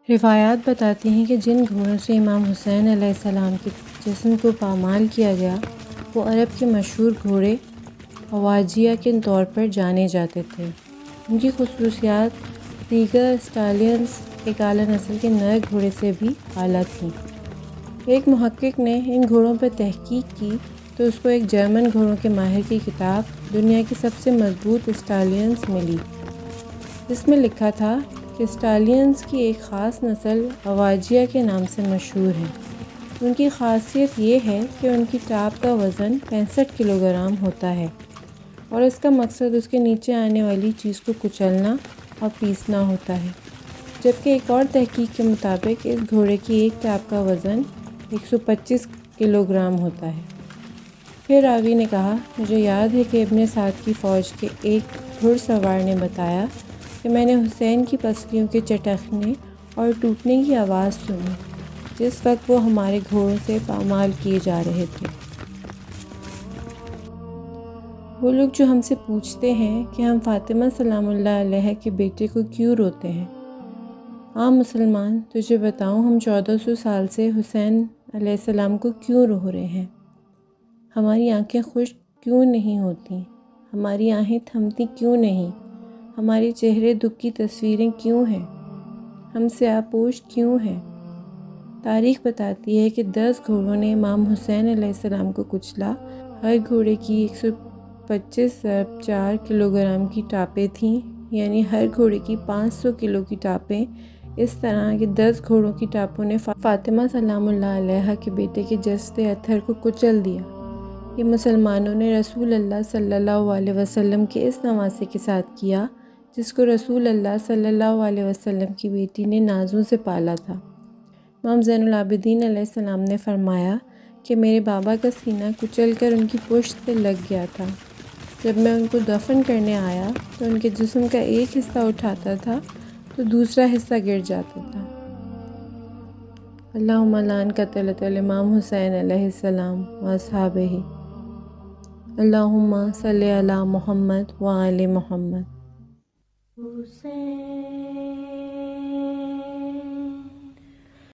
روایات بتاتی ہیں کہ جن گھوڑوں سے امام حسین علیہ السلام کے جسم کو پامال کیا گیا وہ عرب کے مشہور گھوڑے اواجیہ کے طور پر جانے جاتے تھے۔ ان کی خصوصیات دیگر اسٹالینز ایک اعلیٰ نسل کے نر گھوڑے سے بھی اعلیٰ تھیں۔ ایک محقق نے ان گھوڑوں پر تحقیق کی تو اس کو ایک جرمن گھوڑوں کے ماہر کی کتاب دنیا کی سب سے مضبوط اسٹالینز ملی، جس میں لکھا تھا کہ اسٹالینز کی ایک خاص نسل اواجیہ کے نام سے مشہور ہے۔ ان کی خاصیت یہ ہے کہ ان کی ٹاپ کا وزن 65 کلوگرام ہوتا ہے اور اس کا مقصد اس کے نیچے آنے والی چیز کو کچلنا اور پیسنا ہوتا ہے، جبکہ ایک اور تحقیق کے مطابق اس گھوڑے کی ایک ٹاپ کا وزن 125 کلوگرام ہوتا ہے۔ پھر راوی نے کہا، مجھے یاد ہے کہ ابن سعد کی فوج کے ایک گھڑ سوار نے بتایا کہ میں نے حسین کی پسلیوں کے چٹکنے اور ٹوٹنے کی آواز سنی جس وقت وہ ہمارے گھوڑوں سے پامال کیے جا رہے تھے۔ وہ لوگ جو ہم سے پوچھتے ہیں کہ ہم فاطمہ سلام اللہ علیہ کے بیٹے کو کیوں روتے ہیں، مسلمان تجھے بتاؤں ہم 1400 سال سے حسین علیہ السلام کو کیوں رو رہے ہیں؟ ہماری آنکھیں خشک کیوں نہیں ہوتی؟ ہماری آہیں تھمتی کیوں نہیں؟ ہمارے چہرے دکھ کی تصویریں کیوں ہیں؟ ہم سیاہ پوش کیوں ہیں؟ تاریخ بتاتی ہے کہ 10 گھوڑوں نے امام حسین علیہ السلام کو کچلا۔ ہر گھوڑے کی 125.4 کلوگرام کی ٹاپیں تھیں، یعنی ہر گھوڑے کی 500 کلو کی ٹاپیں۔ اس طرح کے 10 گھوڑوں کی ٹاپوں نے فاطمہ سلام اللہ علیہ کے بیٹے کے جسد اطہر کو کچل دیا۔ یہ مسلمانوں نے رسول اللہ صلی اللہ علیہ وسلم کے اس نواسے کے ساتھ کیا جس کو رسول اللہ صلی اللہ علیہ وسلم کی بیٹی نے نازوں سے پالا تھا۔ امام زین العابدین علیہ السلام نے فرمایا کہ میرے بابا کا سینہ کچل کر ان کی پشت سے لگ گیا تھا۔ جب میں ان کو دفن کرنے آیا تو ان کے جسم کا ایک حصہ اٹھاتا تھا تو دوسرا حصہ گر جاتا تھا۔ اللہم لعن قتلۃ الامام حسین علیہ السلام و اصحابہ، اللہم صلی علی محمد و آل محمد۔